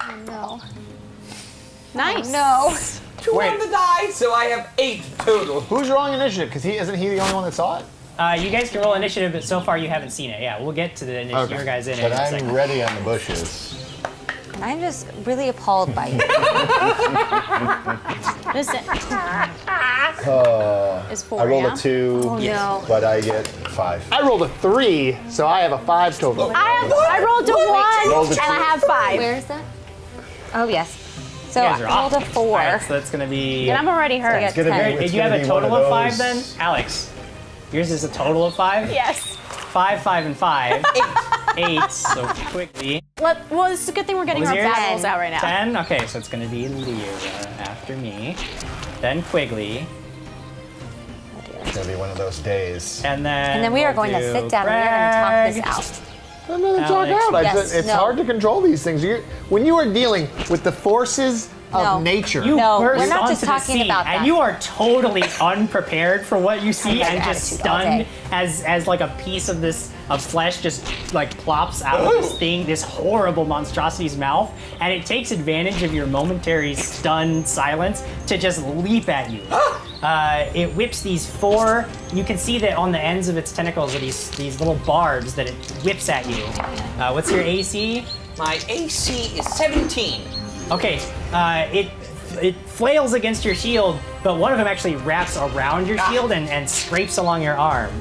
Oh, no. Nice. Oh, no. 2 on the die, so I have 8 total. Who's rolling initiative? Because isn't he the only one that saw it? You guys can roll initiative, but so far you haven't seen it. Yeah, we'll get to the initiative. Okay. Your guys in But a I'm second. ready on the bushes. And I'm just really appalled by you. Listen. Is 4, I rolled yeah? a 2, Oh, no. but I get 5. I rolled a 3, so I have a 5 total. I rolled a 1 Rolled a and I two. have 5. Where is that? Oh, yes. So You guys are I rolled off. a 4. All right, so that's going to be... And I'm already hurt. It's gonna be- Did It's you have gonna a be one total of of 5 those- then? Alex, yours is a total of 5? Yes. 5, 5, and 5. 8, so quickly. Well, it's a good thing we're getting What our was yours? battles out right now. 10? Okay, so it's going to be Leera after me. Then Quigley. It's going to be one of those days. And then And then we are we'll going to do sit down and we are going to talk Krag. this out. I'm going to talk Alex. out. Yes, It's no. hard to control these things. When you are dealing with the forces No. of nature. You No, burst we're not onto just the talking scene, about and that. you are totally unprepared for what you see, got and just attitude all stunned day. as like a piece of flesh just like plops out of this thing, this horrible monstrosity's mouth, and it takes advantage of your momentary stunned silence to just leap at you. It whips these 4. You can see that on the ends of its tentacles are these little barbs that it whips at you. What's your AC? My AC is 17. Okay, it flails against your shield, but one of them actually wraps around your shield and scrapes along your arm.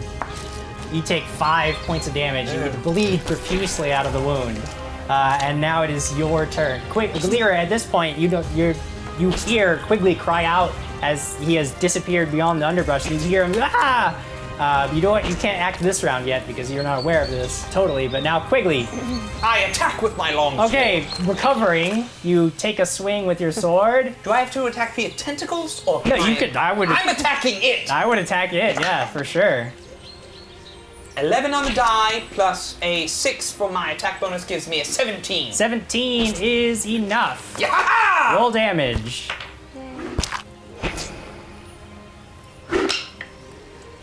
You take 5 points of damage. You would bleed profusely out of the wound, and now it is your turn. Leera, at this point, you hear Quigley cry out as he has disappeared beyond the underbrush, and you hear him, ah! You can't act this round yet because you're not aware of this totally, but now Quigley. I attack with my long Okay, sword. recovering, you take a swing with your sword. Do I have to attack via tentacles or? No, you could. I'm attacking it. I would attack it, yeah, for sure. 11 on the die plus a 6 for my attack bonus gives me a 17. 17 is enough. Yeah! Roll damage.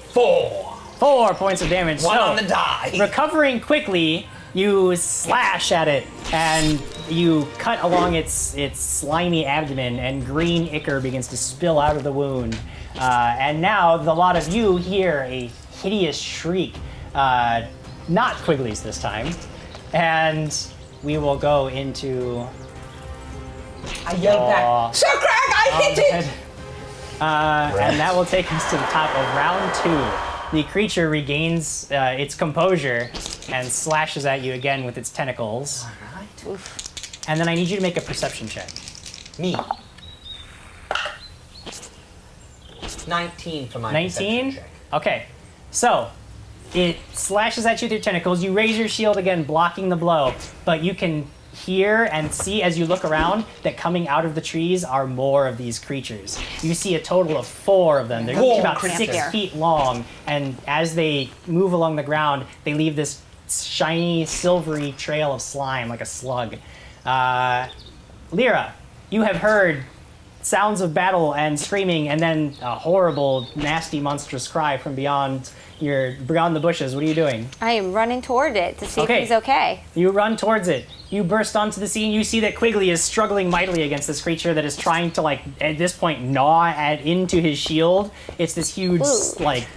4. 4 points of damage. 1 So, on the die. recovering quickly, you slash at it and you cut along its slimy abdomen, and green ichor begins to spill out of the wound. And now the lot of you hear a hideous shriek, not Quigley's this time, and we will go into. I yelled back, Sir Krag, I hit it! And that will take us to the top of round 2. The creature regains its composure and slashes at you again with its tentacles. Alright. And then I need you to make a perception check. Me. 19 for my 19? perception check. Okay. So, it slashes at you with your tentacles. You raise your shield again, blocking the blow, but you can hear and see as you look around that coming out of the trees are more of these creatures. You see a total of 4 of them. They're each about 6 feet long, and as they move along the ground, they leave this shiny, silvery trail of slime like a slug. Leera, you have heard sounds of battle and screaming, and then a horrible, nasty, monstrous cry from beyond the bushes. What are you doing? I am running toward it to see Okay. if he's okay. You run towards it. You burst onto the scene. You see that Quigley is struggling mightily against this creature that is trying to, like, at this point, gnaw into his shield. It's this huge, Ooh. like,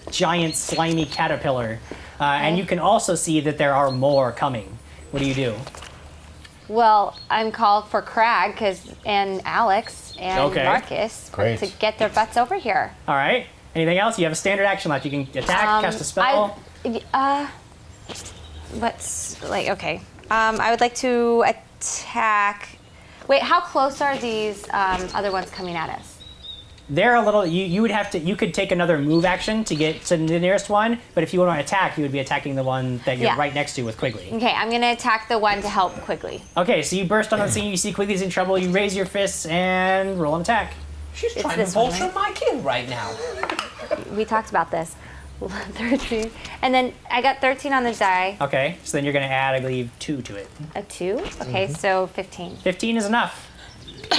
giant, slimy caterpillar. And you can also see that there are more coming. What do you do? Well, I'm called for Krag and Alex and Okay. Markus Great. to get their butts over here. All right. Anything else? You have a standard action left. You can attack, cast a spell. Okay. I would like to attack. Wait, how close are these other ones coming at us? They're a little. You would have to. You could take another move action to get to the nearest one. But if you want to attack, you would be attacking the one that you're Yeah. right next to with Quigley. Okay, I'm gonna attack the one to help Quigley. Okay, so you burst on the scene. You see Quigley's in trouble. You raise your fists and roll an attack. She's It's trying to this one, vulture right? my kill right now. We talked about this. 13. And then I got 13 on the die. Okay, so then you're going to add, I believe, 2 to it. A 2? Okay, so 15. 15 is enough.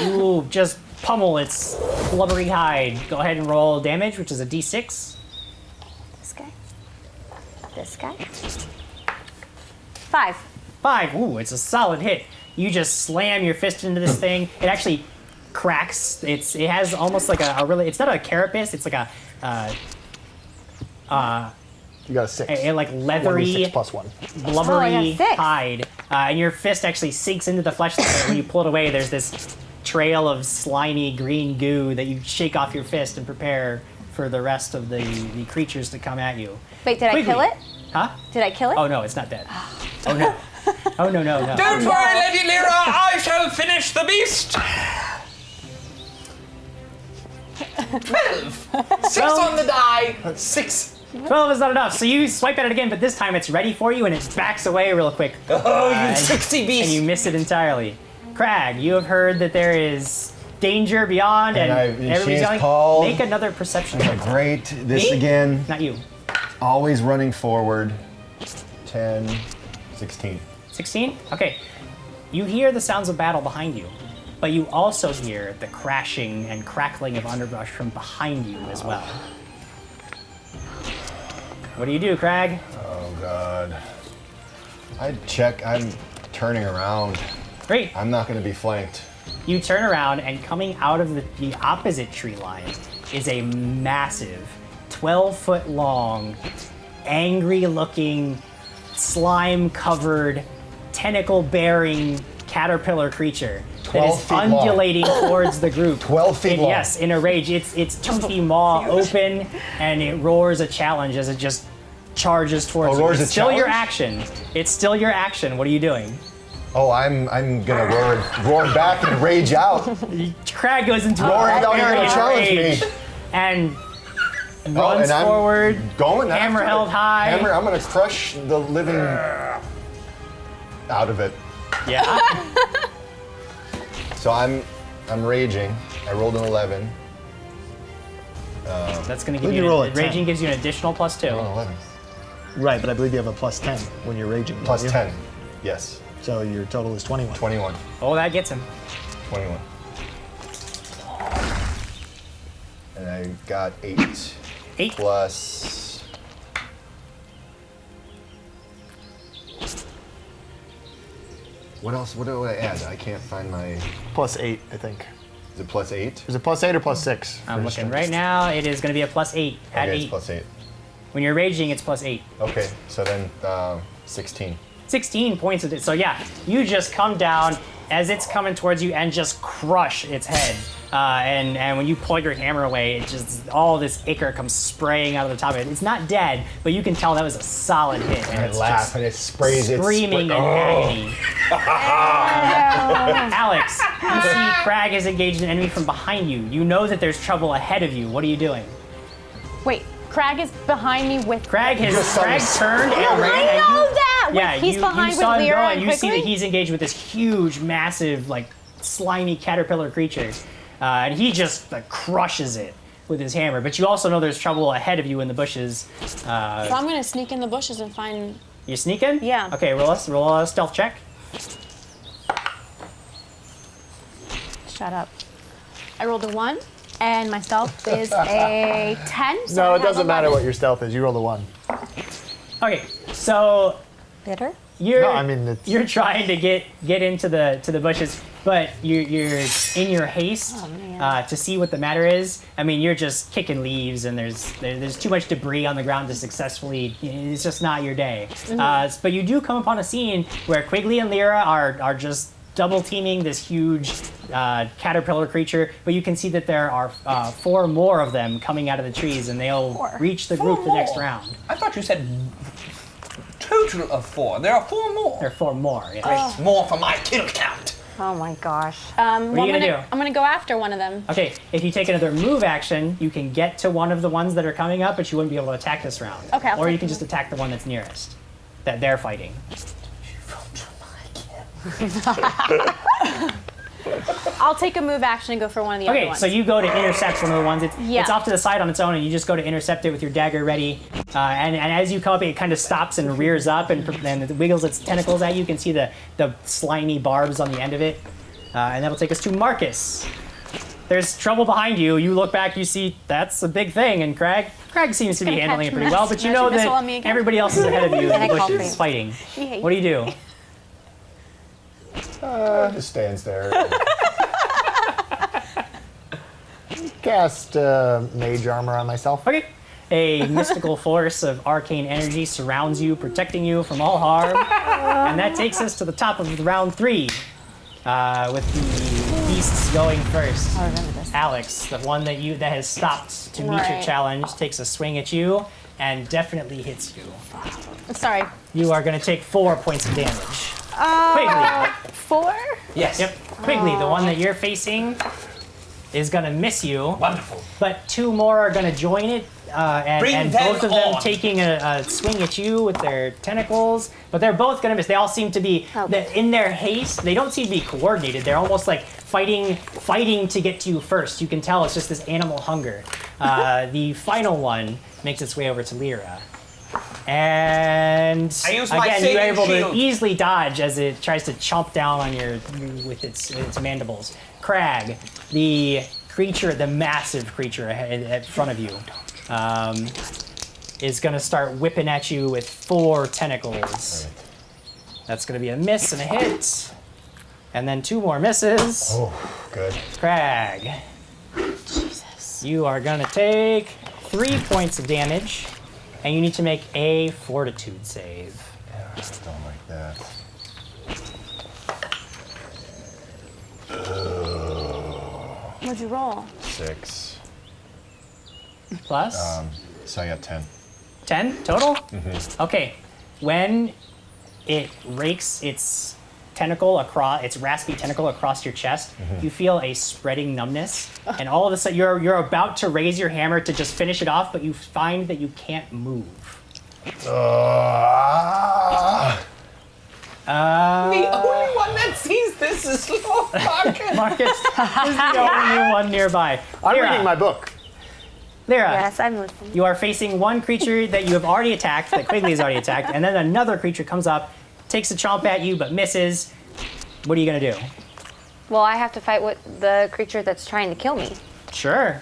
You just pummel its blubbery hide. Go ahead and roll damage, which is a d6. This guy. This guy. 5. 5. Ooh, it's a solid hit. You just slam your fist into this thing. It actually cracks. It has almost like a really. It's not a carapace. It's like a You got a 6. like 1d6 leathery, plus 1. blubbery Oh, I got 6. hide, and your fist actually sinks into the flesh. When you pull it away, there's this trail of slimy green goo that you shake off your fist and prepare for the rest of the creatures to come at you. Wait, did I Quigley. kill it? Huh? Did I kill it? Oh no, it's not dead. Oh no. Oh no. Don't worry, Lady Leera, I shall finish the beast. 12. 6 on the die. 6. 12 is not enough, so you swipe at it again, but this time it's ready for you and it backs away real quick. Oh, you 60 beast. And you miss it entirely. Crag, you have heard that there is danger beyond, and she everybody's is yelling. called. Make another perception check. Great. This Me? again. Not you. Always running forward. 10, 16. 16? Okay. You hear the sounds of battle behind you, but you also hear the crashing and crackling of underbrush from behind you as well. What do you do, Crag? Oh God. I check. I'm turning around. Great. I'm not going to be flanked. You turn around, and coming out of the opposite tree line is a massive, 12-foot long, angry-looking, slime-covered, tentacle-bearing caterpillar creature that 12 is feet long. undulating towards the group. 12 feet long. Yes, in a rage. Its toothy maw open, and it roars a challenge as it just charges towards you. roars It's a still your challenge? action. It's still your action. What are you doing? Oh, I'm gonna roar back and rage out. Crag goes into Roaring a down here barbarian to challenge rage me. and runs and I'm forward. Going hammer after held it. high. Hammer, I'm gonna crush the living out of it. Yeah. So I'm raging. I rolled an 11. That's going to When give you roll a raging 10. gives you an additional +2. Oh, 11. Right, but I believe you have a plus 10 when you're raging. don't Plus you? 10. Yes. So your total is 21. 21. Oh, that gets him. 21. And I got 8. 8. Plus. What else? What do I add? I can't find my. Plus 8, I think. Is it plus 8? Is it plus 8 or plus 6? I'm looking right now. It is going to be a +8. Add Okay, 8. it's plus 8. When you're raging, it's +8. Okay, so then 16. 16 points of it. So yeah, you just come down as it's coming towards you and just crush its head. And when you pull your hammer away, it just all this ichor comes spraying out of the top of it. It's not dead, but you can tell that was a solid hit. And I it's laugh just and it sprays. screaming in agony. Alex, you see Crag has engaged an enemy from behind you. You know that there's trouble ahead of you. What are you doing? Wait, Crag is behind me with. Crag Just saw turned and ran. I and know you- that. Yeah, Wait, he's you behind with saw him go, Leera and and you see that Quigley? he's engaged with this huge, massive, like slimy caterpillar creature, and he just crushes it with his hammer. But you also know there's trouble ahead of you in the bushes. So I'm gonna sneak in the bushes and find. You sneaking? Yeah. Okay, roll a stealth check. Shut up. I rolled a 1, and my stealth is a 10. So No, I it have doesn't matter 11. what your stealth is. You rolled a 1. Okay, so Bitter? you're No, I mean, it's- you're trying to get into the bushes, but you're in your haste Oh, man. to see what the matter is. I mean, you're just kicking leaves, and there's too much debris on the ground to successfully. It's just not your day. Mm-hmm. But you do come upon a scene where Quigley and Leera are just double teaming this huge caterpillar creature, but you can see that there are 4 more of them coming out of the trees, and they'll reach the group the next round. I thought you said total of 4. There are 4 more. There are 4 more. Yes. Great. More for my kill count. Oh my gosh. What are you gonna do? I'm gonna go after one of them. Okay, if you take another move action, you can get to one of the ones that are coming up, but you wouldn't be able to attack this round. Okay, I'll or you take can the just attack the one that's nearest, that they're fighting. I'll take a move action and go for one of the other Okay, ones. so you go to intercept one of the ones. Yeah. It's off to the side on its own, and you just go to intercept it with your dagger ready. And as you come up, it kind of stops and rears up and it wiggles its tentacles at you. You can see the slimy barbs on the end of it. And that'll take us to Markus. There's trouble behind you. You look back, you see that's a big thing, and Crag seems to be Gonna handling it catch pretty well, but you know missile on me that again. everybody else is ahead of you in And I the call for bushes you. fighting. He hates What do you do? Just stands there. Cast mage armor on myself. Okay. A mystical force of arcane energy surrounds you, protecting you from all harm. And that takes us to the top of round 3, with the beasts going first. I remember this. Alex, the one that has stopped to meet your Right. challenge, takes a swing at you and definitely hits you. Sorry. You are going to take 4 points of damage. Quigley. 4? Yes. Yep. Quigley, the one that you're facing, is going to miss you. Wonderful. But 2 more are going to join it, Bring and them both of them on. taking a swing at you with their tentacles. But they're both going to miss. They all seem to be, in their haste, they don't seem to be coordinated. They're almost like fighting to get to you first. You can tell it's just this animal hunger. The final one makes its way over to Leera. And I use my again, saving you're able shield. to easily dodge as it tries to chomp down on with its mandibles. Crag, the creature, the massive creature in front of you, is going to start whipping at you with 4 tentacles. That's going to be a miss and a hit. And then 2 more misses. Oh, good. Crag, Jesus. you are going to take 3 points of damage, and you need to make a fortitude save. Yeah, I don't like that. What'd you roll? 6. Plus So I got 10. 10 total? Okay. When it rakes its raspy tentacle across your chest, you feel a spreading numbness, and all of a sudden you're about to raise your hammer to just finish it off, but you find that you can't move. The only one that sees this is Lord Markus. Markus is the only one nearby. I'm Leera, reading my book. Leera, Yes, I'm listening. you are facing one creature that you have already attacked, that Quigley has already attacked, and then another creature comes up, takes a chomp at you, but misses. What are you gonna do? Well, I have to fight with the creature that's trying to kill me. Sure.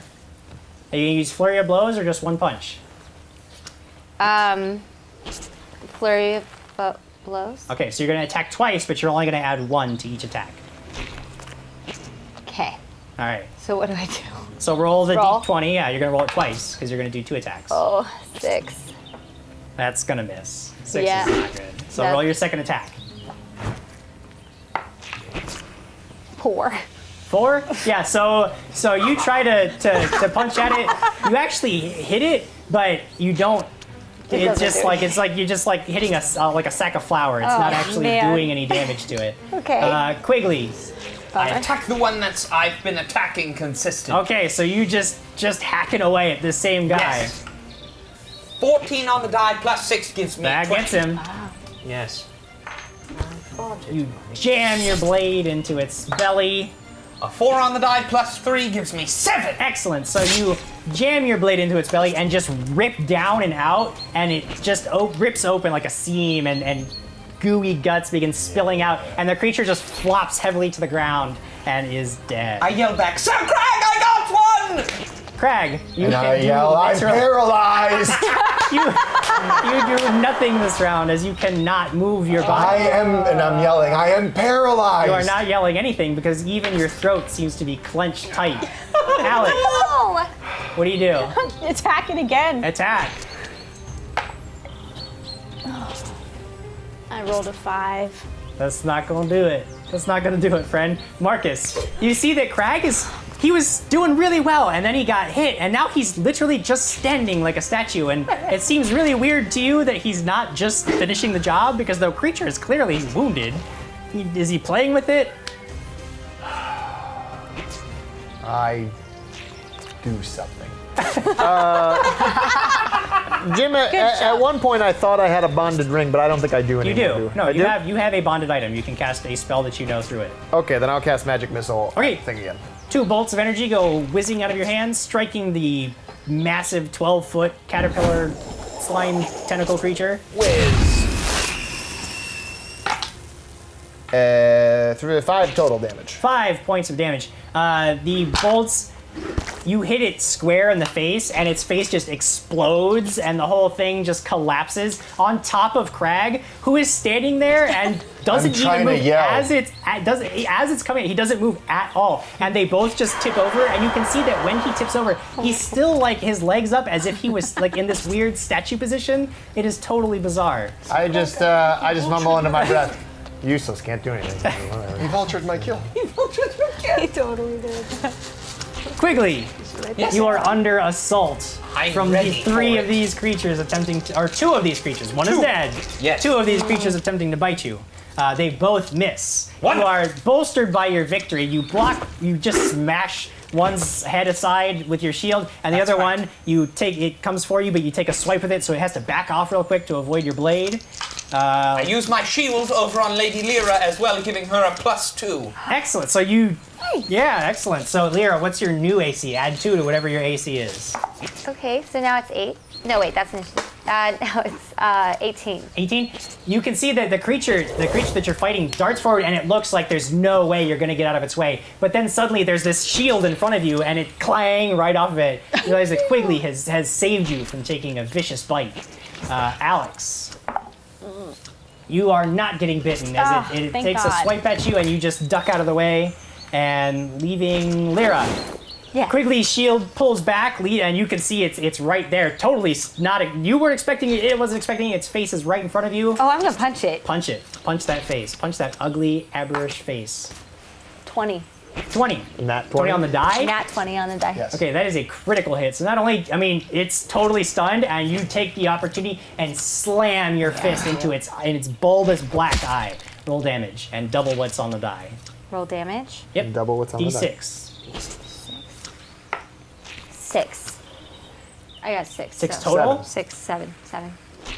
Are you gonna use flurry of blows or just one punch? Flurry of blows. Okay, so you're gonna attack twice, but you're only gonna add 1 to each attack. Okay. All right. So what do I do? So roll the Roll. d20. Yeah, you're gonna roll it twice because you're gonna do 2 attacks. Oh, 6. That's gonna miss. 6 Yeah. is not good. So That's- roll your second attack. 4. 4? Yeah. So you try to punch at it. You actually hit it, but you don't. It's doesn't just do like you're just like hitting a sack of flour. It's not actually man. doing any damage to it. Okay. Quigley. I attack the one that's I've been attacking consistently. Okay, so you just hacking away at this same guy. Yes. 14 on the die plus 6 gives me That 20. gets him. Yes. You jam your blade into its belly. A 4 on the die plus 3 gives me 7. Excellent. So you jam your blade into its belly and just rip down and out, and it just rips open like a seam, and gooey guts begin spilling out, and the creature just flops heavily to the ground and is dead. I yell back, Sir Krag, I got one! Crag, you And I can yell, I'm literal- paralyzed! you do nothing this round as you cannot move your body. I'm yelling, I am paralyzed! You are not yelling anything because even your throat seems to be clenched tight. Alex, Oh! what do you do? Attack it again. Attack. I rolled a 5. That's not gonna do it. That's not gonna do it, friend. Markus, you see that Krag he was doing really well, and then he got hit, and now he's literally just standing like a statue, and it seems really weird to you that he's not just finishing the job because the creature is clearly wounded. Is he playing with it? I do something. Jim, at one point I thought I had a bonded ring, but I don't think I do You anymore. do. No, I you do? have a bonded item. You can cast a spell that you know through it. Okay, then I'll cast Magic Missile Okay. thing again. 2 bolts of energy go whizzing out of your hands, striking the massive 12-foot caterpillar slime tentacle creature. Whiz. 5 total damage. 5 points of damage. The bolts, you hit it square in the face, and its face just explodes, and the whole thing just collapses on top of Krag, who is standing there and doesn't even trying to move yell. as it's coming. He doesn't move at all, and they both just tip over. And you can see that when he tips over, he's still like his legs up as if he was like in this weird statue position. It is totally bizarre. I just mumble under my breath. Useless, can't do anything. He vultured my kill. He totally did. Quigley, you are under assault I'm from the ready three for of it. these creatures attempting to, or two of these creatures. One is dead. Yes. Two of these creatures attempting to bite you. They both miss. You Wonderful. are bolstered by your victory. You block. You just smash one's head aside with your shield, and the That's other right. one, you take. It comes for you, but you take a swipe with it, so it has to back off real quick to avoid your blade. I use my shield over on Lady Leera as well, giving her a +2. Excellent. So you. Yeah, excellent. So Leera, what's your new AC? Add 2 to whatever your AC is. Okay, so now it's 8. No, wait, that's initiative. No, it's 18. 18. You can see that the creature that you're fighting darts forward, and it looks like there's no way you're going to get out of its way. But then suddenly there's this shield in front of you, and it clang right off of it. You realize that Quigley has saved you from taking a vicious bite. Alex, you are not getting bitten as it thank takes a God. swipe at you, and you just duck out of the way, and leaving Leera. Yeah. Quigley's shield pulls back, and you can see it's right there. Totally not. You weren't expecting it. It wasn't expecting it. Its face is right in front of you. Oh, I'm gonna punch it. Punch it. Punch that face. Punch that ugly, aberrant face. 20. 20. Nat 20 on the die? Nat 20 on the die. Yes. Okay, that is a critical hit. So not only, it's totally stunned, and you take the opportunity and slam your fist into its bulbous black eye. Roll damage and double what's on the die. Roll damage. Yep. Double what's on the die. D6. 6. I got 6. 6 so- total? 6, 7, 7.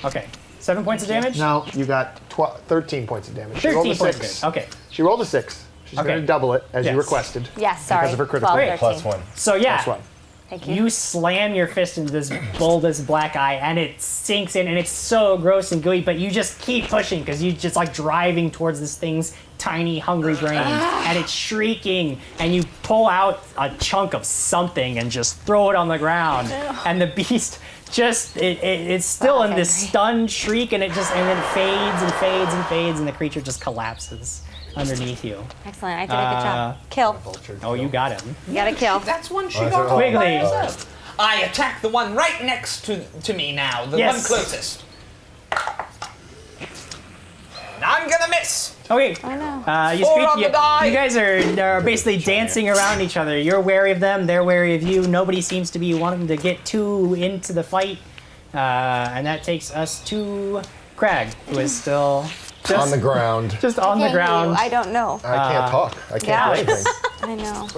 Okay. 7 points of damage? No, you got 13 points of damage. She 13 rolled a points. 6. Of damage. Okay. She rolled a 6. She's Okay. going to double it as you Yes. requested. Yes, sorry. Because of her critical. 12, Great. 13. +1. So yeah. That's one. Thank you. You slam your fist into this bulbous black eye, and it sinks in, and it's so gross and gooey, but you just keep pushing because you just like driving towards this thing's tiny, hungry brain, and it's shrieking, and you pull out a chunk of something and just throw it on the ground, and the beast just it's still in this angry. stunned shriek, and then it fades and fades and fades, and the creature just collapses underneath you. Excellent. I did a good job. Kill. Oh, you got him. You got to kill. That's one she that's got all. by Quigley. herself. I attack the one right next to me now, the Yes. one closest. I'm gonna miss. Okay. Oh, no. You, 4 on the die. you guys are basically dancing around each other. You're wary of them. They're wary of you. Nobody seems to be wanting to get too into the fight. And that takes us to Krag, who is still just On the ground. Just on the Can't ground. you? I don't know. I can't talk. I can't yeah. do anything. I know.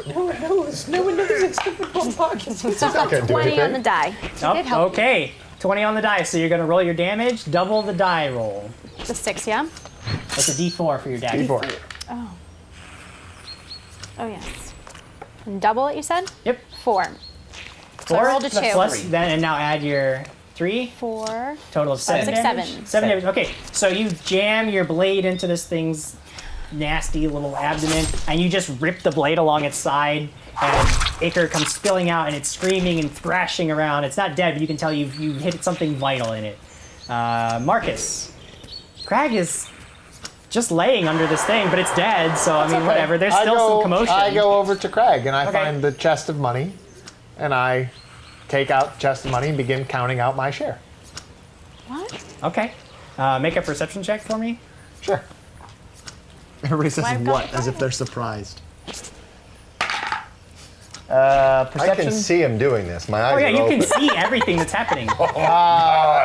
No one knows except for Bob Markus. I can't do 20 on the anything. die. Oh, did help. okay. 20 on the die. So you're going to roll your damage, double the die roll. The 6, yeah? That's a D4 for your damage. D4. Oh, yes. And double it, you said? Yep. 4. So I rolled a 2. Plus, then, and now add your 3. 4. Total of 7 6, damage? 7. 7 damage. Okay, so you jam your blade into this thing's nasty little abdomen, and you just rip the blade along its side, and ichor comes spilling out, and it's screaming and thrashing around. It's not dead, but you can tell you've hit something vital in it. Markus, Krag is just laying under this thing, but it's dead, so I mean, Okay. whatever. There's still some commotion. I go over to Krag and I Okay. find the chest of money, and I take out the chest of money and begin counting out my share. What? Okay. Make a perception check for me. Sure. Everybody says I've got what it. as if they're surprised. I Perception. can see him doing this. My eyes Oh yeah, are you open. can see everything that's happening.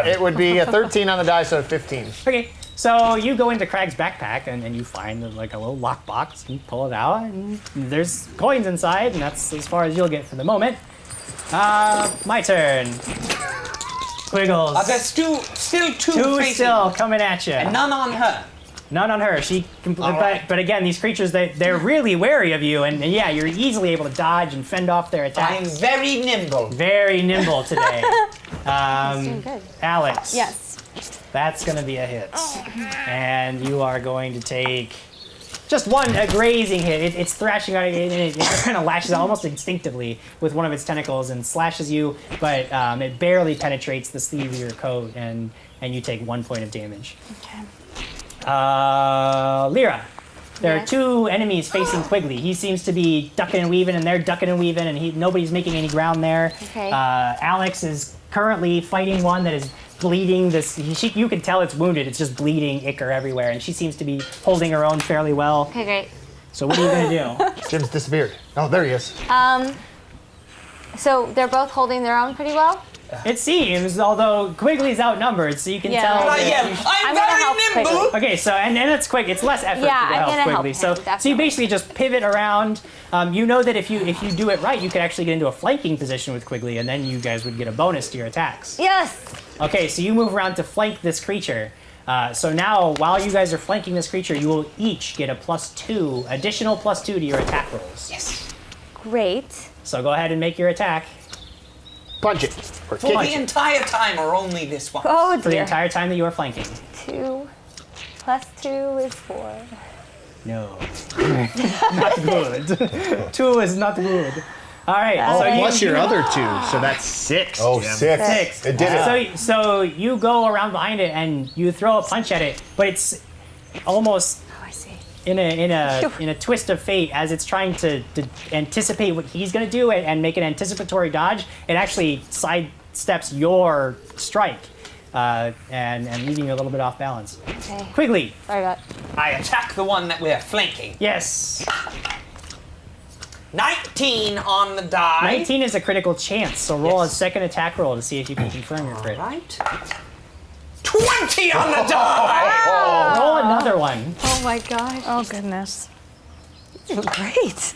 It would be a 13 on the die, so 15. Okay, so you go into Krag's backpack and you find like a little lockbox and you pull it out and there's coins inside, and that's as far as you'll get for the moment. My turn. Quiggles. There's still two Two facing, still coming at you. and none on her. None on her. But again, these creatures, they're really wary of you, and yeah, you're easily able to dodge and fend off their I'm attacks. very nimble. Very nimble today. Doing good. Alex. Yes. That's going to be a hit. And you are going to take just a grazing hit. It's thrashing out, and it kind of lashes out almost instinctively with one of its tentacles and slashes you, but it barely penetrates the sleeve of your coat, and you take 1 point of damage. Okay. Leera. There are Yes. 2 enemies facing Quigley. He seems to be ducking and weaving, and they're ducking and weaving, and nobody's making any ground there. Okay. Alex is currently fighting one that is bleeding. You can tell it's wounded. It's just bleeding ichor everywhere, and she seems to be holding her own fairly well. Okay, great. So what are you going to do? Jim's disappeared. Oh, there he is. So they're both holding their own pretty well? It seems, although Quigley's outnumbered, so you can Yeah. tell. But I that- yell, I'm gonna very help nimble! Quigley. Okay, so and it's quick. It's less effort Yeah, to I'm help gonna help Quigley. him, So you definitely. basically just pivot around. You know that if you do it right, you could actually get into a flanking position with Quigley, and then you guys would get a bonus to your attacks. Yes! Okay, so you move around to flank this creature. So now, while you guys are flanking this creature, you will each get a +2, additional +2 to your attack rolls. Yes. Great. So go ahead and make your attack Punch it. Or For kick the it. entire time or only this one? Oh for the dear. entire time that you are flanking. 2 plus 2 is 4. No. Not good. 2 is not good. All right. Oh, so Plus your other 2, so that's 6. Oh, Jim. 6. 6. It did it. So you go around behind it and you throw a punch at it, but it's almost Oh, I see. in a twist of fate as it's trying to anticipate what he's going to do and make an anticipatory dodge. It actually sidesteps your strike and leaving you a little bit off balance. Okay. Quigley. Sorry about I attack the one that we're flanking. Yes. 19 on the die. 19 is a critical chance, so roll Yes. a second attack roll to see if you can confirm your crit. Right. 20 on the die! Roll another one. Oh my gosh. Oh goodness. You're great.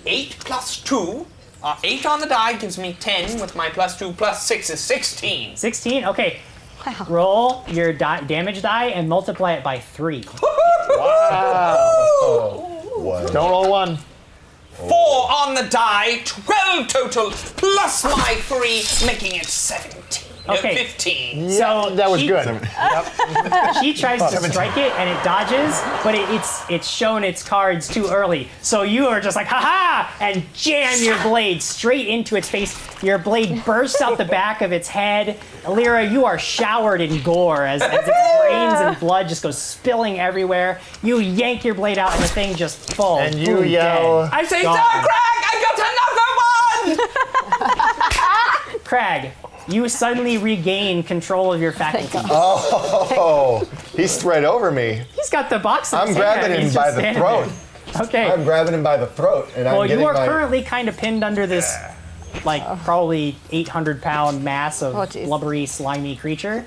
8 plus 2. 8 on the die gives me 10 with my +2 +6 is 16. 16? Okay. Wow. Roll your damage die and multiply it by 3. One. Don't roll 1. 4 on the die, 12 total, plus my 3, making it 17. Okay. 15. So That was she- good. She tries to strike it and it dodges, but it's shown its cards too early. So you are just like, ha-ha, and jam your blade straight into its face. Your blade bursts out the back of its head. Leera, you are showered in gore as its brains and blood just goes spilling everywhere. You yank your blade out and the thing just falls. And you boom, yell, dead. I say, Gone. Sir Krag, I got another one! Crag, you suddenly regain control of your faculties. Oh, he's right over me. He's got the box. in I'm his grabbing hand. him He's by just the standing throat. there. Okay. I'm grabbing him by the throat, and Well, I'm getting you are my... currently kind of pinned under this, like, probably 800-pound mass of Oh, geez. blubbery, slimy creature.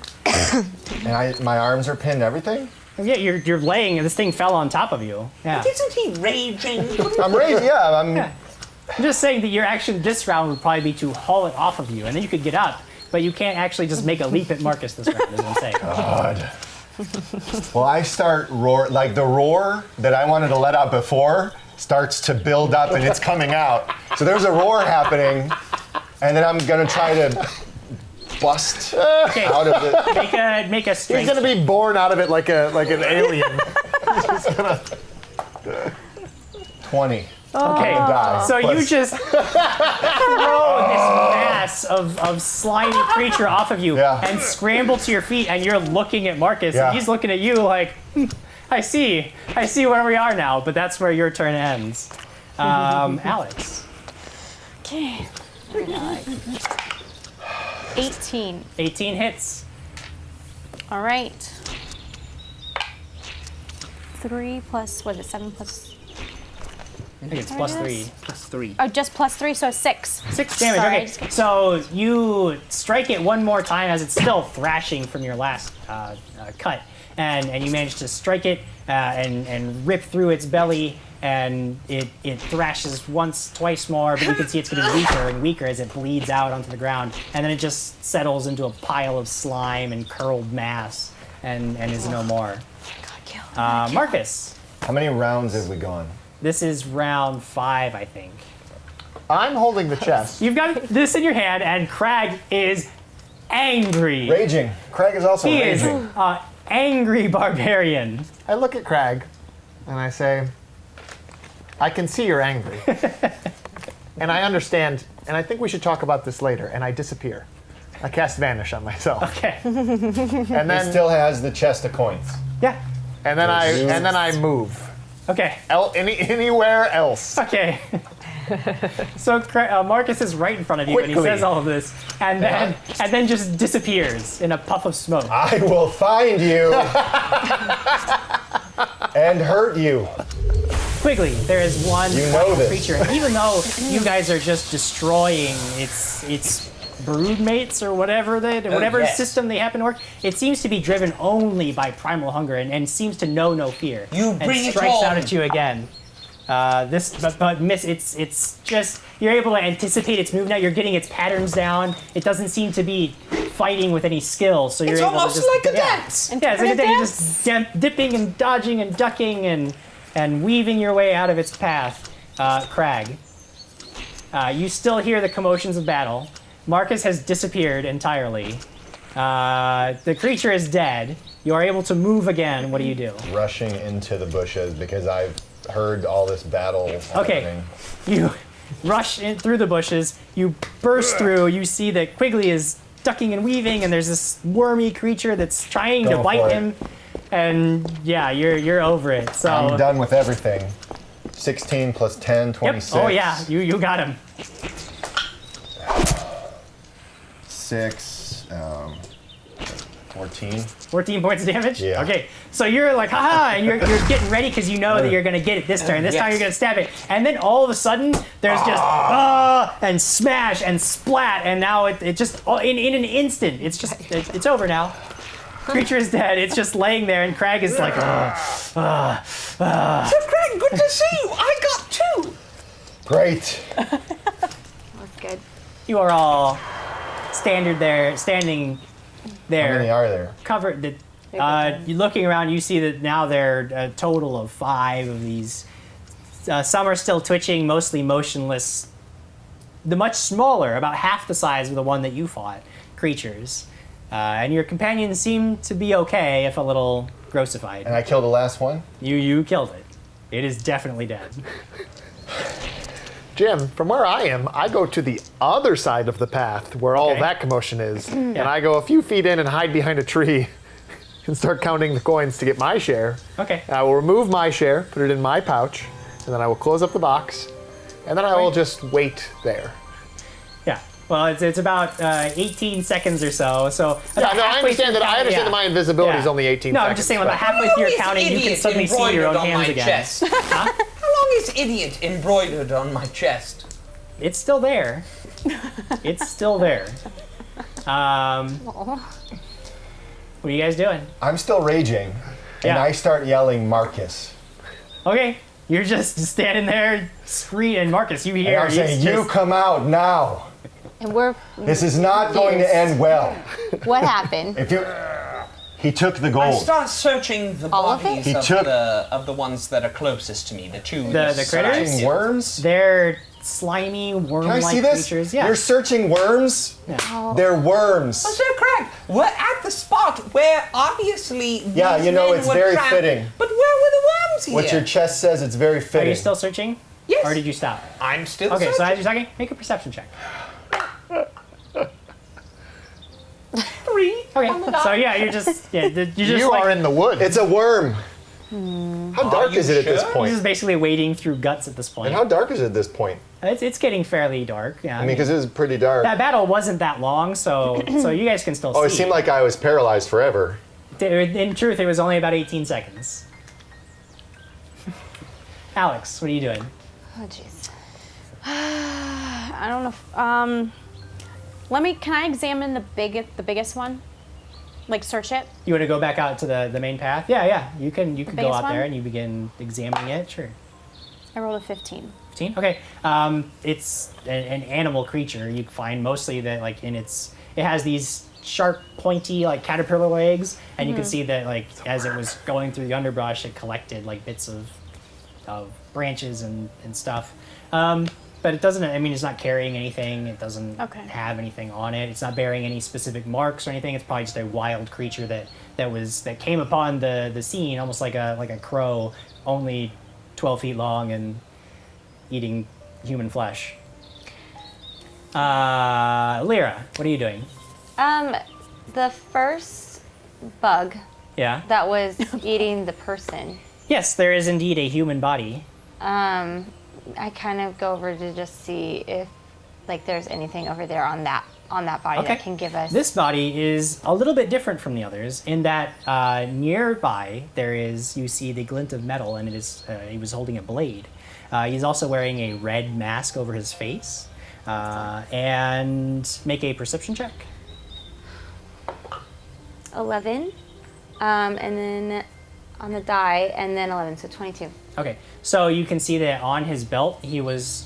And my arms are pinned, everything? Yeah, you're laying, and this thing fell on top of you. Yeah. Isn't he raging? I'm raised, yeah, I'm... I'm just saying that your action this round would probably be to haul it off of you, and then you could get up, but you can't actually just make a leap at Markus this round, is what I'm saying. God. Well, I start like the roar that I wanted to let out before starts to build up and it's coming out. So there's a roar happening, and then I'm gonna try to bust Okay, out of it. make a He's strength. gonna be born out of it like an alien. 20. Okay, Die. so you Plus- just throw this mass of slimy creature off of you Yeah. and scramble to your feet, and you're looking at Markus, Yeah. and he's looking at you like, I see where we are now, but that's where your turn ends. Alex, Okay. 18. 18 hits. All right. 3 plus, what is it, 7 plus? I think it's plus Yes. 3. Oh, just plus 3, so 6. 6 damage. Sorry, I Okay, just got- so you strike it one more time as it's still thrashing from your last cut, and you manage to strike it and rip through its belly, and it thrashes once, twice more, but you can see it's getting weaker and weaker as it bleeds out onto the ground, and then it just settles into a pile of slime and curled mass and is no more. Markus, How many rounds have we gone? this is round 5, I think. I'm holding the chest. You've got this in your hand, and Krag is angry. Raging. Craig is also He is raging. angry barbarian. I look at Krag and I say, I can see you're angry. And I understand, and I think we should talk about this later, and I disappear. I cast Vanish on myself. Okay. And He then still has the chest of coins. Yeah. and then I move. Okay. Anywhere else. Okay. So Markus is right in front of you, and he Quickly. says all of this, and then just disappears in a puff of smoke. I will find you and hurt you. Quigley, there is one You know this. creature, and even though you guys are just destroying its broodmates or whatever yes. system they happen to work, it seems to be driven only by primal hunger and seems to know no fear. You and bring it strikes out on. at you again. But miss. It's just you're able to anticipate its move now. You're getting its patterns down. It doesn't seem to be fighting with any skill, so you're It's able almost to just like a dance. Yeah, it's like a dance. You're just dipping and dodging and ducking and weaving your way out of its path. Krag, you still hear the commotions of battle. Markus has disappeared entirely. The creature is dead. You are able to move again. What do you do? Rushing into the bushes because I've heard all this battle Okay, happening. you rush in through the bushes. You burst through. You see that Quigley is ducking and weaving, and there's this wormy creature that's trying to Go bite for it. him. And yeah, you're over it. So I'm done with everything. 16 plus 10, Yep. 26. Oh yeah, you got him. 6, 14. 14 points of damage? Yeah. Okay, so you're like, haha, and you're getting ready because you know that you're going to get it this turn. This time Yes. you're going to stab it. And then all of a sudden, there's just, and smash and splat, and now it just, in an instant, it's over now. Creature is dead. It's just laying there, and Krag is like, So Craig, good to see you. I got two. Great. That's good. you are all standing there, How many are there? covered. You looking around, you see that now there are a total of 5 of these. Some are still twitching, mostly motionless. The much smaller, about half the size of the one that you fought, creatures. And your companions seem to be okay, if a little grossified. And I killed the last one? You killed it. It is definitely dead. Jim, from where I am, I go to the other side of the path where all Okay. that commotion is, and I go a few feet in and hide behind a tree and start counting the coins to get my share. Okay. I will remove my share, put it in my pouch, and then I will close up the box, and then I will just wait there. Yeah. Well, it's about 18 seconds or so. So Yeah, about no, I halfway understand through that. I understand yeah. that my invisibility is Yeah. only 18 No, seconds. I'm just saying, about but- halfway through your counting, you can Idiot suddenly see your own embroidered on hands my again. chest. How long is idiot embroidered on my chest? It's still there. It's still there. What are you guys doing? I'm still raging, and Yeah. I start yelling Markus. Okay, you're just standing there, screaming. Markus, you And hear? I'm he's saying, you just- come out now. And we're. This is not going to end well. What happened? If you, he took the I gold. start searching the All of it? bodies He of, took- the ones that are closest to me. The two. The that critters? I killed. Worms? They're slimy, Can I worm-like see this? creatures. Yeah. You're searching worms? They're worms. So correct. We're at the spot where obviously. Yeah, these you know, men it's were very trapped. fitting. But where were the worms here? What your chest says, it's very Are fitting. you still searching? Yes. Or did you stop? I'm still. Okay, so searching. as you're talking, make a perception check. 3. Okay, on the dot. so yeah, you're just You like, are in the woods. It's a worm. How dark you is it at this sure? you're point? just basically wading through guts at this point. And how dark is it at this point? It's getting fairly dark. Yeah, I mean, because it was pretty dark. that battle wasn't that long, so you guys can still see. Oh, it seemed like I was paralyzed forever. In truth, it was only about 18 seconds. Alex, what are you doing? Oh, jeez. I don't know. Can I examine the biggest one? Like search it? You want to go back out to the main path? Yeah. You can go biggest out there one? and you begin examining it. Sure. I rolled a 15. 15. Okay. It's an animal creature. You find mostly that like it has these sharp, pointy like caterpillar legs, and you can see that like as it was going through the underbrush, it collected like bits of branches and stuff. But it doesn't. I mean, it's not carrying anything. It doesn't Okay. have anything on it. It's not bearing any specific marks or anything. It's probably just a wild creature that came upon the scene, almost like a crow, only 12 feet long and eating human flesh. Leera, what are you doing? The first bug Yeah. that was eating the person. Yes, there is indeed a human body. I kind of go over to just see if like there's anything over there on that body that can give us. This body is a little bit different from the others in that nearby you see the glint of metal, and it is he was holding a blade. He's also wearing a red mask over his face. And make a perception check. 11, and then on the die, and then 11, so 22. Okay, so you can see that on his belt he was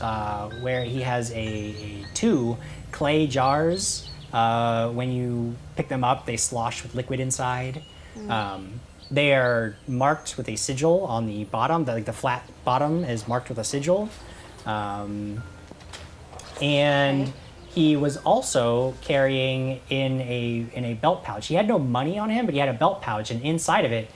where he has a 2 clay jars. When you pick them up, they slosh with liquid inside. They are marked with a sigil on the bottom. The flat bottom is marked with a sigil. And he was also carrying in a belt pouch. He had no money on him, but he had a belt pouch, and inside of it,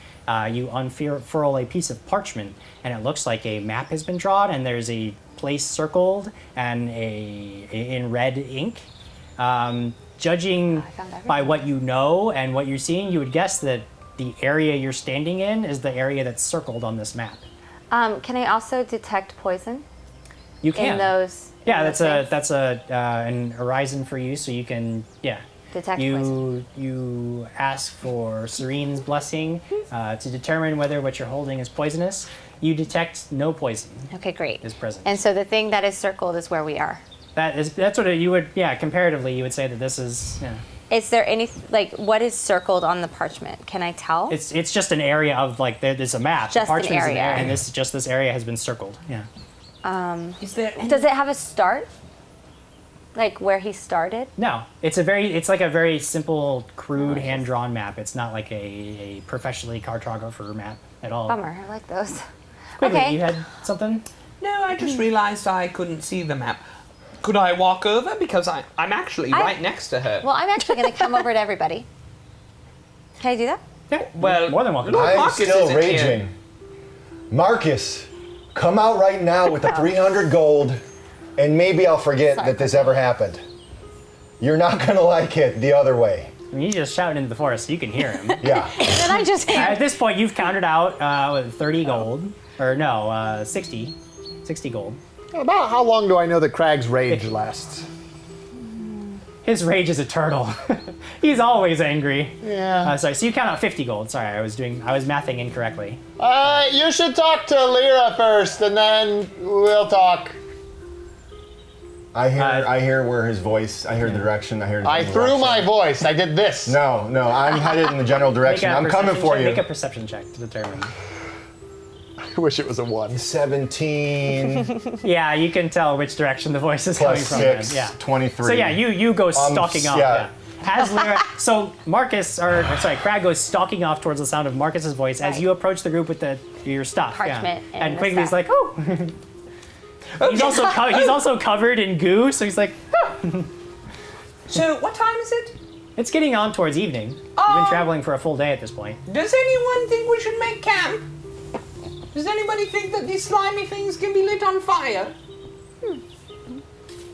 you unfurl a piece of parchment, and it looks like a map has been drawn, and there's a place circled and in red ink. Judging by what you know and what you're seeing, you would guess that the area you're standing in is the area that's circled on this map. Can I also detect poison You can. in those? Yeah, in those that's an horizon for you, so you can Detect poison. You ask for Serene's blessing to determine whether what you're holding is poisonous. You detect no poison Okay, great. is present. And so the thing that is circled is where we are. That's what you would comparatively you would say that this is Is there any what is circled on the parchment? Can I tell? it's just an area of there's a map. Just the an parchment's in there, area. and this area has been circled. Yeah. Is there any... Does it have a start? Like where he started? No, it's like a very simple, crude, hand-drawn map. It's not like a professionally cartographer map at all. Bummer. I like those. Quigley, Okay. you had something? No, I just realised I couldn't see the map. Could I walk over? Because I'm actually right next to her. Well, I'm actually going to come over to everybody. Can I do that? Yeah. Well, more than welcome. Lord I'm Markus still isn't raging. here. Markus, come out right now with the 300 gold, and maybe I'll forget Sorry. that this ever happened. You're not gonna like it the other way. I mean, he's just shouting into the forest, so you can hear him. Yeah. Then I just At this point, you've counted out with 30 gold, or no, 60 gold. About how long do I know that Krag's rage lasts? His rage is eternal. He's always angry. Yeah. Sorry, so you count out 50 gold. Sorry, I was mathing incorrectly. You should talk to Leera first, and then we'll talk. I hear where his voice. I hear the direction. I hear. The I threw my voice. I did this. No, I'm headed in the general direction. I'm coming for you. Make a perception check to determine. I wish it was a 1. 17 Yeah, you can tell which direction the voice is plus coming from. 6, Yeah. 23. So yeah, you go stalking off. yeah. As Leera, so Krag goes stalking off towards the sound of Marcus's voice as Right. you approach the group with your stuff. Parchment yeah. and the Quigley's stuff. like, oh. He's also covered in goo, so he's like, oh. So, what time is it? It's getting on towards evening. You've been traveling for a full day at this point. Does anyone think we should make camp? Does anybody think that these slimy things can be lit on fire?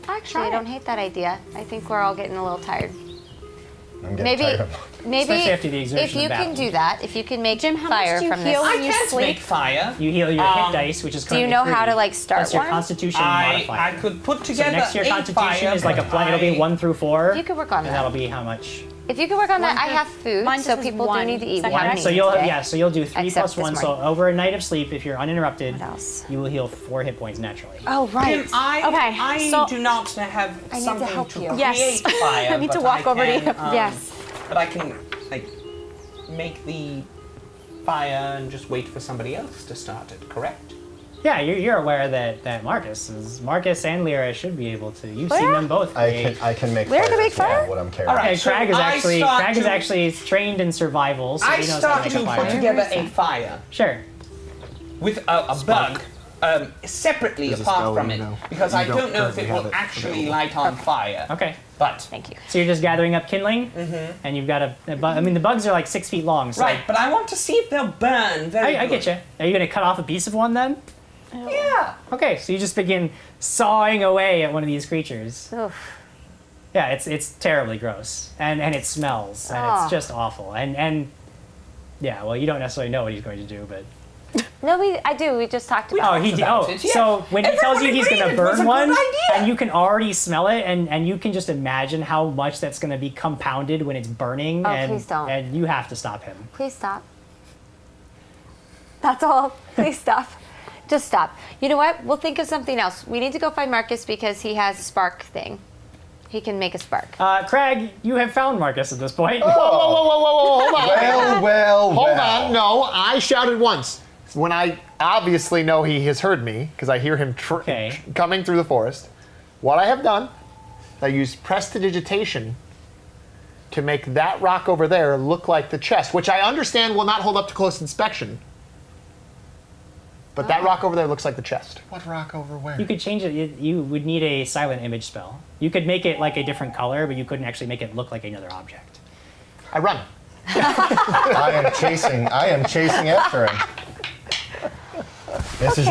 Actually, I don't hate that idea. I think we're all getting a little tired. I'm getting Maybe, tired of maybe Especially after the exertion if you of battle. can do that, if you can make Jim, how fire much do you from heal this. I when you can't sleep? make fire. You heal your hit dice, which is Do you currently know how 3. to like start That's your one? Constitution I modifier. could put So together next to your a Constitution fire, is like a but plan. It'll be 1 through 4. You could work on and that. that'll be how much? If you could work on that, I through- have food, mine so just says people do one. need to eat Second one. round. So you'll do 3 Except plus 1. this So morning. over a night of sleep, if you're uninterrupted, What else? you will heal 4 hit points naturally. Oh, right. Can I so- do not have I need to something help to you. create Yes. fire. I need to but walk over to can, you. Yes. But I can make the fire and just wait for somebody else to start it. Correct? Yeah, you're aware that Markus and Leera should be able to. You've seen yeah? them both. I can make We're fire. gonna make as well, fire? What I'm carrying. All right. Okay, So Krag is I actually start trained in survival, so I he knows how start to to make a put fire. together a fire Sure. with a bug separately Does this apart go from in? it No. because You I don't don't know if it currently have will it actually available. light on fire. Okay. But Thank you. So you're just gathering up kindling, and you've got I mean, the bugs are like 6 feet long. So right, but I want to see if they'll burn very I get you. Are you gonna cut off a piece of one then? Yeah. Okay, so you just begin sawing away at one of these creatures. Oof. Yeah, it's terribly gross, and it smells, and it's just awful. And yeah, well, you don't necessarily know what he's going to do, but. No, I do. We just talked about it. So when he tells you he's going to agreed it was burn a one, good idea. and you can already smell it, and you can just imagine how much that's going to be compounded when it's burning, Oh, and please don't. and you have to stop him. Please stop. That's all. Please stop. Just stop. You know what? We'll think of something else. We need to go find Markus because he has a spark thing. He can make a spark. Crag, you have found Markus at this point. Whoa, hold on. Well. Hold on, no, I shouted once. When I obviously know he has heard me, because I hear him coming through the forest. What I have done, I used prestidigitation to make that rock over there look like the chest, which I understand will not hold up to close inspection. But that rock over there looks like the chest. What rock over where? You could change it. You would need a silent image spell. You could make it like a different color, but you couldn't actually make it look like another object. I run. I am chasing after him. This is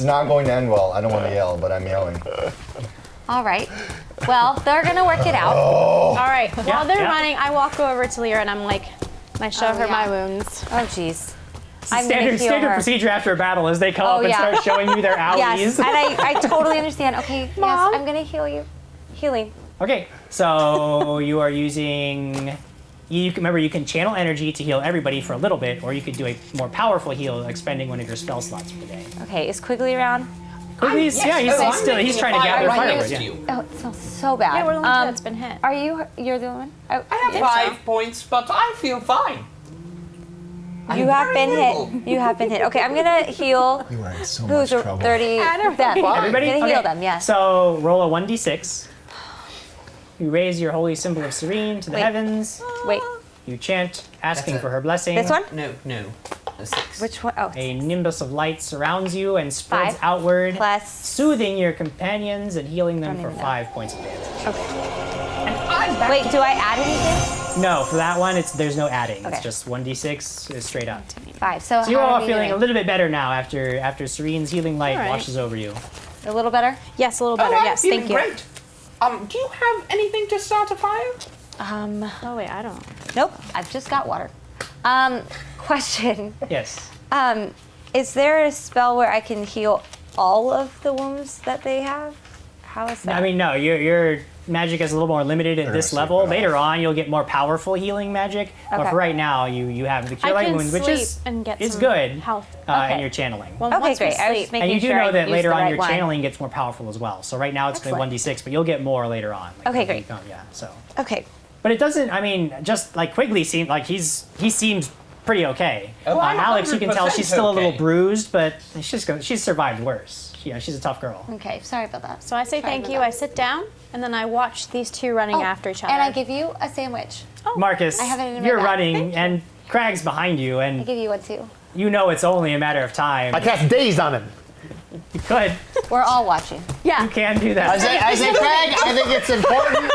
not going to end well. I don't want to yell, but I'm yelling. All right. Well, they're going to work it out. All right. While they're yeah. running, I walk over to Leera and I'm like, I show her my wounds. Oh, jeez. I'm gonna heal Standard her. procedure after a battle is they come up and yeah. start showing you their owies. Yes, and I totally understand. Okay, Mom? yes, I'm going to heal you. Healing. Okay, so you are using. Remember, you can channel energy to heal everybody for a little bit, or you could do a more powerful heal, expending one of your spell slots for the day. Okay, is Quigley around? Quigley's, he's trying to gather firewood. Yeah. Oh, it smells so bad. Yeah, we're the only two that's been hit. Are you're the one? Oh, I have 5 points, but I feel fine. you have been hit. You have been hit. Okay, I'm gonna heal. You are in so Who's much trouble. 30? Them. Everybody? I'm gonna heal Okay. them. Yes. So roll a 1d6. You raise your holy symbol of serene to the Wait. heavens. Wait, You chant, asking That's it. for her blessing. this one? No. A 6. Which one? Oh, A nimbus of light surrounds you and spreads 5 outward, plus. soothing your companions and healing them Don't for even know. 5 points of damage. Wait, do I add anything? No, for that one, there's no adding. Okay. It's just 1d6 is straight up. 5. So, So you're how all are we feeling a doing? little bit better now after Serene's healing light All right. washes over you. A little better. Yes, a little better. I'm Yes, feeling thank you. great. Do you have anything to start a fire? Oh wait, I don't. Nope. I've just got water. Question. Yes. Is there a spell where I can heal all of the wounds that they have? How is that? I mean, no, your magic is a little more limited at this sleep level. it off. Later on, you'll get more powerful healing magic. But Okay. for right now, you have the Cure I Light can Wounds, which sleep is and get is some good, health. Okay. and you're channeling. Well, Okay, once we great. I was sleep, just making And you do sure know I that used later the on right your one. channeling gets more powerful as well. So right now it's the Excellent. 1d6, but you'll get more later on. Okay, as you great. go, yeah. So, Okay. but it doesn't. I mean, just like Quigley seemed like he seems pretty okay. Oh, I'm Alex, you can tell 100% she's still a little okay. bruised, but she's survived worse. Yeah, she's a tough girl. Okay. Sorry about that. so I say Sorry thank about you. that. I sit down and then I watch these two running after each other. And I give you a sandwich. Markus, I have it in my you're bag. running, and Crag's behind you, I and give you one too. you know it's only a matter of time. I cast Daze on him. You could. We're all watching. yeah. You can do that. I say, Craig, I think it's important.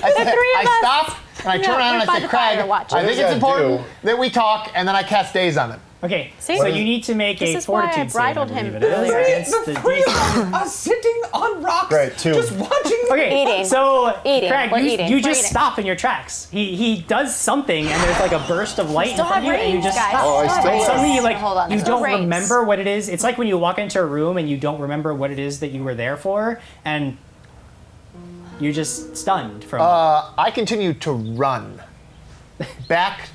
I stop and I turn around and I say, Craig, I watching. think it's important that we talk, and then I cast Daze on him. Okay, See? so you need to make This a is why I fortitude save. bridled I believe him it is, earlier. against the The 3 DC. of them are sitting on rocks, Great, 2. just watching. Okay, Eating. so Eating. Crag, We're you eating. you We're just eating. stop in your tracks. He does something, and there's like a burst of light in Still front of have you, and you range, just guys. stop. Oh, I still And have- suddenly you Hold on. you Still don't range. remember what it is. It's like when you walk into a room and you don't remember what it is that you were there for, and you're just stunned for a moment. I continue to run back.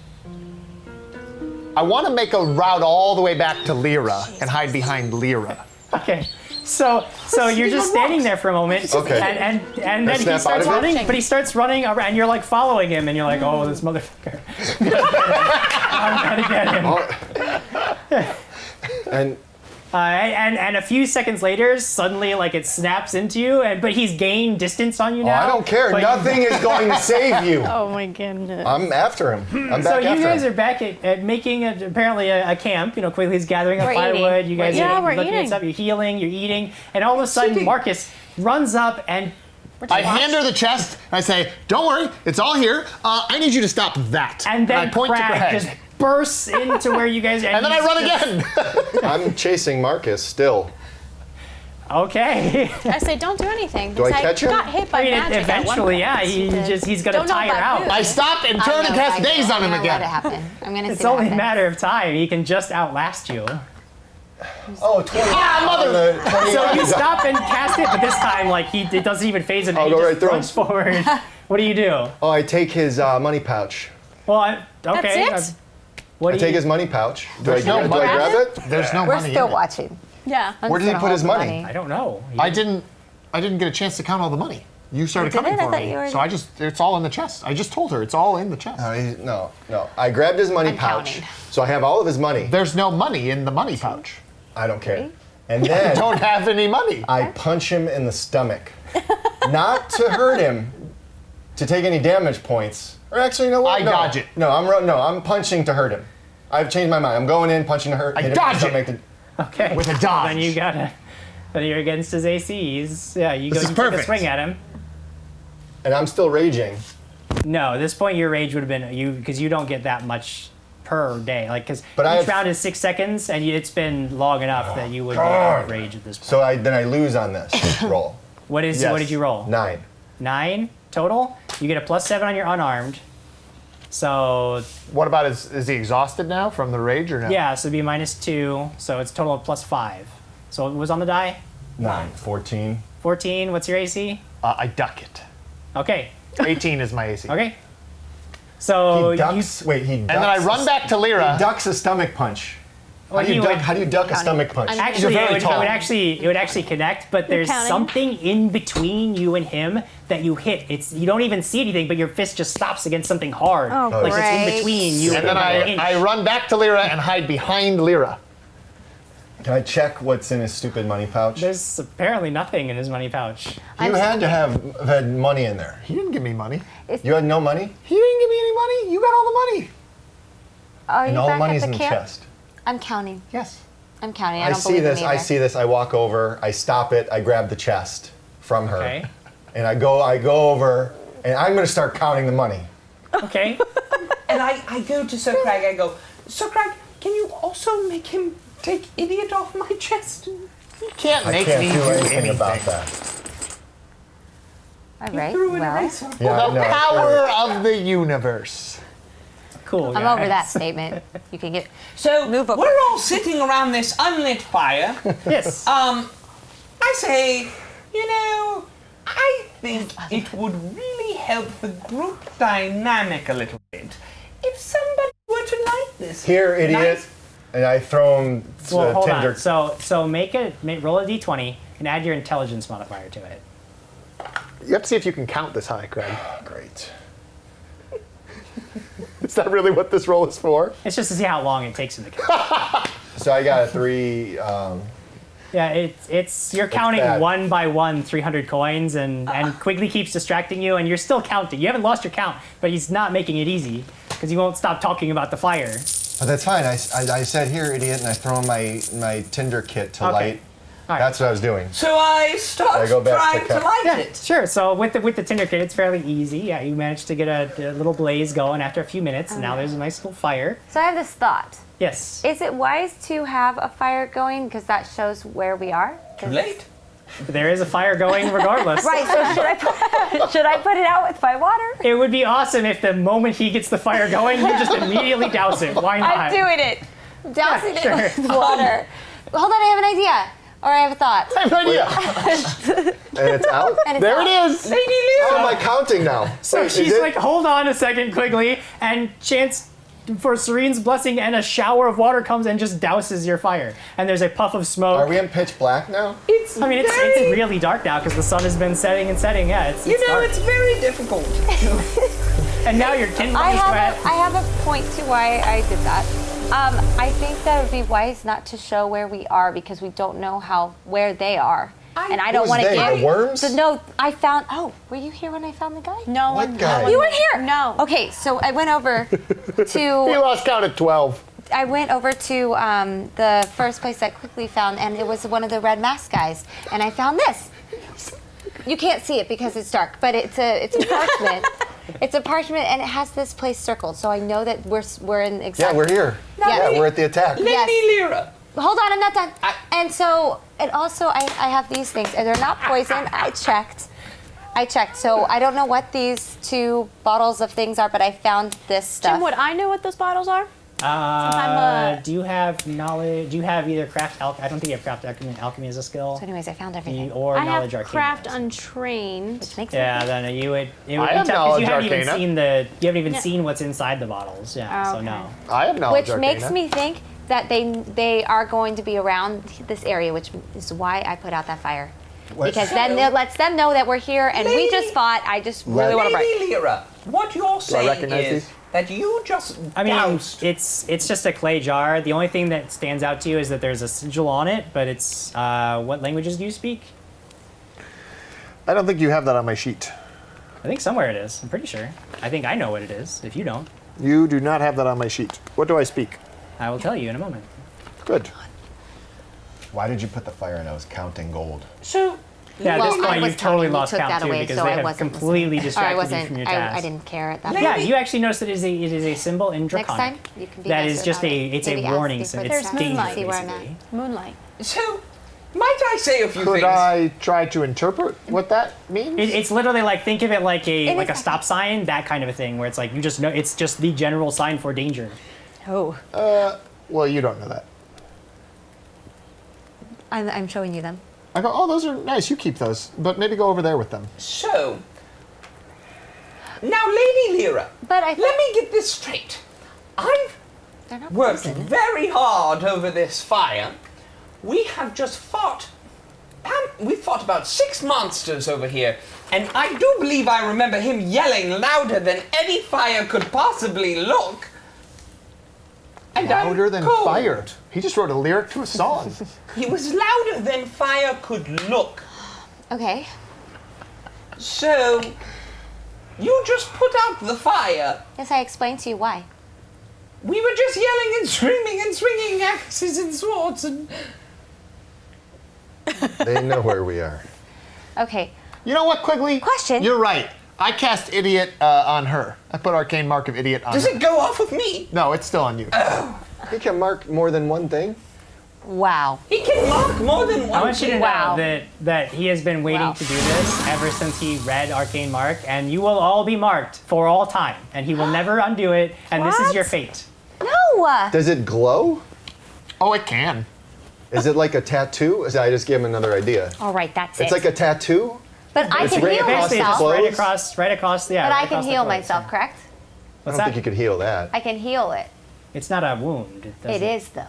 I want to make a route all the way back to Leera and hide behind Leera. Okay. So you're just standing there for a moment, Okay. and then he snap out starts of it? running, but he starts running around, and you're like following him, and you're like, oh, this motherfucker. I'm gonna get him. And And a few seconds later, suddenly, like it snaps into you, but he's gained distance on you now. I don't care. but- Nothing is going to save you. Oh my goodness. I'm after him. I'm So back you after guys him. are back at making apparently a camp. You know, Quigley's gathering up We're firewood. eating. You guys Yeah, are we're looking at eating. stuff. You're healing. You're eating, and all of a sudden, Markus runs up and I hand her the chest and I say, "Don't worry, it's all here. I need you to stop that." and then I point to Crag Craig. just bursts into where you guys are. And then I he's run just- again. I'm chasing Markus still. Okay. I say, don't do anything. Do I because catch him? got hit by I mean, magic at one eventually, point. he's gonna Don't know tire about out. you. I stop and turn and cast daze on him I'm gonna again. let it happen. I'm gonna It's see what only a happens. matter of time. He can just outlast you. Oh, 20. mother- So you stop and cast it, but this time, like it doesn't even phase him. I'll He go just right through runs forward. What do you do? Oh, I take his money pouch. Well, okay. That's it? What I do take you? his money pouch. Do I no money. grab it? There's no We're money still in it. watching. Yeah. I'm Where just did he gonna put his hold the money? I don't know. I didn't get a chance to count all the money. You started You coming didn't? I for thought me, you already- so it's all in the chest. I just told her it's all in the chest. No. I grabbed his money I'm pouch. counting. So I have all of his money. There's no money in the money pouch. I don't care. Three. And I then don't have any money. I punch him in the stomach. Not to hurt him, to take any damage points. Or actually, you know what? I No. dodge it. No, I'm punching to hurt him. I've changed my mind. I'm going in, punching to hurt. I hit him in the dodge it. stomach to- Okay. With a dodge. Then you gotta. Then you're against his ACs. Yeah, you This go is and take a perfect. swing at him. And I'm still raging. No, at this point your rage would have been you because you don't get that much per day. Like because But I each have- round is 6 seconds, and it's been long enough that you would be out of rage at this point. So then I lose on this roll. What Yes. did you roll? 9. 9 total. You get a +7 on your unarmed. So What about is he exhausted now from the rage or no? yeah, so it'd be -2. So it's a total of +5. So what was on the die? 9. 14. 14. What's your AC? I duck it. Okay. 18 is my AC. Okay. So He ducks. Wait, he ducks. And then I run back to Lyra. He ducks a stomach punch. Well, How do you he duck? would- How do you duck a stomach punch? I'm- Actually, very it would tall. actually connect, but there's counting? something in between you and him that you hit. You don't even see anything, but your fist just stops against something hard. Oh, like it's in great. between you And then an inch. I run back to Lyra and hide behind Lyra. Can I check what's in his stupid money pouch? There's apparently nothing in his money pouch. You had to have had money in there. He didn't give me money. You had no money? He didn't give me any money. You got all the money. Are you And all the back money's at in the the camp? chest. I'm counting. Yes. I'm counting. I I don't see believe this, him I either. see this, I walk over, I stop it, I grab the chest from her. Okay. And I go over, and I'm gonna start counting the money. Okay. And I go to Sir Krag, I go, Sir Krag, can you also make him take idiot off my chest? You can't I make can't me do do anything about anything. that. All right. Threw an Well, eraser. Yeah, The no. power of the universe. Cool. I'm guys. over that statement. You can get. So Move over. we're all sitting around this unlit fire. Yes. I say, I think it would really help the group dynamic a little bit if somebody were to light this. Here, idiot. Nice. And I throw him well, hold Tinder. on. So roll a d20 and add your intelligence modifier to it. You have to see if you can count this high, Craig. Great. Is that really what this roll is for? It's just to see how long it takes him to count. So I got a 3. Yeah, it's you're counting bad. one by one 300 coins, and Quigley keeps distracting you, and you're still counting. You haven't lost your count, but he's not making it easy because you won't stop talking about the fire. But that's fine. I said, here, idiot, and I throw in my Tinder kit to Okay. light. All right. That's what I was doing. So I start I go back trying to to Cap- light Yeah, it. sure. So with the Tinder kit, it's fairly easy. Yeah, you managed to get a little blaze going after a few minutes, and now there's a nice little fire. So I have this thought. Yes. Is it wise to have a fire going because that shows where we are? Too late. There is a fire going regardless. Right. So should I put it out with my water? It would be awesome if the moment he gets the fire going, you just immediately douse it. Why not? I'm doing it. Dousing Yeah, sure. it with water. Hold on, I have an idea. Or I have a thought. I have no idea. And it's out? And it's There out. it is. Lady How Leera. am I counting now? So Wait, she's is it- like, hold on a second, Quigley, and chance for Serene's blessing, and a shower of water comes and just douses your fire. And there's a puff of smoke. Are we in pitch black now? It's I mean, it's very, really dark now because the sun has been setting and setting. Yeah, it's you know, dark. it's very difficult. And now you're kindling I the sweat. have a point to why I did that. I think that it would be wise not to show where we are because we don't know where they are. And I don't Who's want to they, give the worms? So no, I found. Oh, were you here when I found the guy? No What one. guy? No one You weren't here. No. Okay, so I went over He to. lost count at 12. I went over to the first place that Quigley found, and it was one of the red mask guys, and I found this. You can't see it because it's dark, but it's a parchment. It's a parchment, and it has this place circled, so I know that we're in exactly. Yeah, we're here. Yeah. Yeah, we're at the attack. Lady Yes. Leera, hold on, I'm not done. And so, and also, I have these things, and they're not poison. I checked. So I don't know what these 2 bottles of things are, but I found this stuff. Jim, would I know what those bottles are? Do you have knowledge? Do you have either craft alchemy? I don't think you have craft alchemy. Alchemy is a skill. So anyways, I found everything. Or I knowledge have arcana. craft untrained. Which makes Yeah, sense. then you would. It would I be have tough 'cause knowledge you haven't even arcana. seen you haven't even seen what's inside the bottles. Yeah, so okay. no. I have knowledge Which makes arcana. me think that they are going to be around this area, which is why I put out that fire. Because then it lets them know that we're here and we just fought. I just really want to break. Lady Leera, what you're saying recognize is these? that you just I mean, doused. it's just a clay jar. The only thing that stands out to you is that there's a sigil on it, but it's what languages do you speak? I don't think you have that on my sheet. I think somewhere it is. I'm pretty sure. I think I know what it is. If you don't, You do not have that on my sheet. What do I speak? I will tell you in a moment. Good. Why did you put the fire in? I was counting gold. So, Yeah, at Well, this I point was you've totally counting, you lost took count that too away, because so they I have wasn't completely Or I distracted you wasn't. from your task. I didn't care at that Yeah, point. you actually noticed that it is a symbol in Next Draconic. time, you can be That nicer is just about a it. it's Maybe a ask warning before sign. the It's There's test, dangerous see where I'm at. basically. Moonlight. so, might I say a few Could things? I try to interpret what that means? It's literally like think of it like It a is stop sign, that kind of a thing, where it's like you just know it's just the general sign for danger. Oh. Well, you don't know that. I'm showing you them. I go, oh, those are nice. You keep those, but maybe go over there with them. So, now, Lady Leera, But I let me get this straight. I've They're not worked poison. very hard over this fire. We have just fought. We fought about 6 monsters over here, and I do believe I remember him yelling louder than any fire could possibly look. And I'm Louder than cold. fire. He just wrote a lyric to a song. He was louder than fire could look. Okay. So, you just put out the fire. Yes, I explained to you why. We were just yelling and screaming and swinging axes and swords and... They know where we are. Okay. You know what, Quigley? Question. You're right. I cast Idiot on her. I put Arcane Mark of Idiot on Does her. it go off of me? No, it's still on you. He can mark more than one thing. Wow. He can mark more than one I want you to thing. Wow. know that he has been waiting Wow. to do this ever since he read Arcane Mark, and you will all be marked for all time, and he will never undo it, and this is What? your fate. No. Does it glow? Oh, it can. Is it like a tattoo? I just gave him another idea. All right, that's It's it. like a tattoo? But I it's can right heal across Basically, the myself. just right clothes? across, yeah. But right I can across the heal clothes, myself, yeah. correct? I What's don't that? think you could heal that. I can heal it. It's not a wound. It doesn't- is though.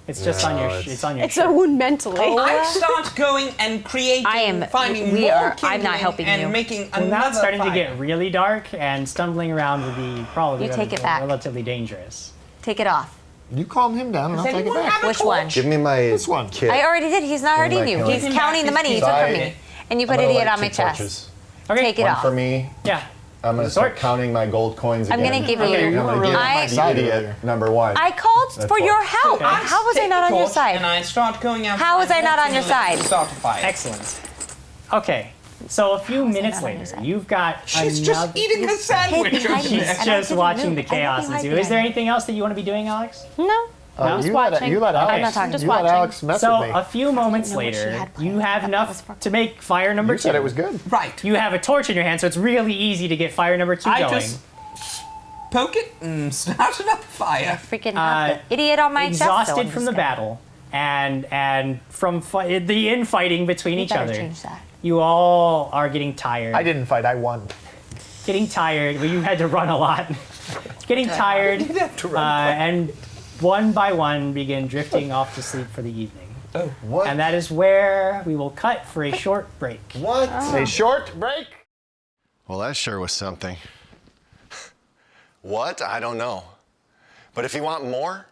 It's just on your. No, It's on your. It's a wound mentally. I start going and creating, I am- finding we more are- I'm kindling not helping and you. making Well, another now it's starting fire. to get really dark, and stumbling around would be probably You take it back. relatively dangerous. Take it off. You calm him down and I'll Does take it anyone back. have a Which one? torch? Give me my This one. kit. I already did. He's not hurting you. Give He's him counting back the money his you took from key. me. And you I'm put gonna idiot light on my 2 chest. torches. Okay. Take it One off. for me. Yeah. I'm gonna start Torch. counting my gold coins I'm again. gonna give Okay, you. you I'm gonna really give on my I, side idiot earlier. number 1. I called That's for all. your help. I How was I take not the on your torch side? And I start going out. How was I not on your side? Start a fire. Excellent. Okay. So a few minutes not on your later, side? you'd got She's another. just eating her hid sandwich behind over me. there. And I just didn't watching move. the I chaos didn't hide ensue. Is there behind anything else that you want to be doing, Alex? No. Oh, just you watching. Let Alex, I'm not talking. Just you let watching. Alex mess So with me. a few moments know what she later, had planned. you have That was enough for- to make fire number You 2. said it was good. Right. You have a torch in your hand, so it's really easy to get fire number 2 I going. just poke it and start another fire. Freaking have the idiot on my chest. Exhausted from the battle and from the infighting between each better other, change that. you all are getting tired. I didn't fight, I won. Getting tired. Well, you had to run a lot. Getting tired, You'd have to run and one by one begin drifting off to sleep for the evening. What? And that is where we will cut for a short break. What? A short break. Well, that sure was something. What? I don't know. But if you want more,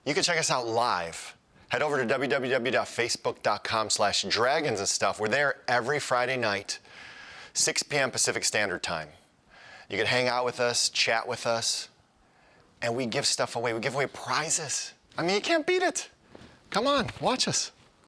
you can check us out live. Head over to www.facebook.com/dragons and stuff. We're there every Friday night, 6 p.m. Pacific Standard Time. You can hang out with us, chat with us, and we give stuff away. We give away prizes. I mean, you can't beat it. Come on, watch us.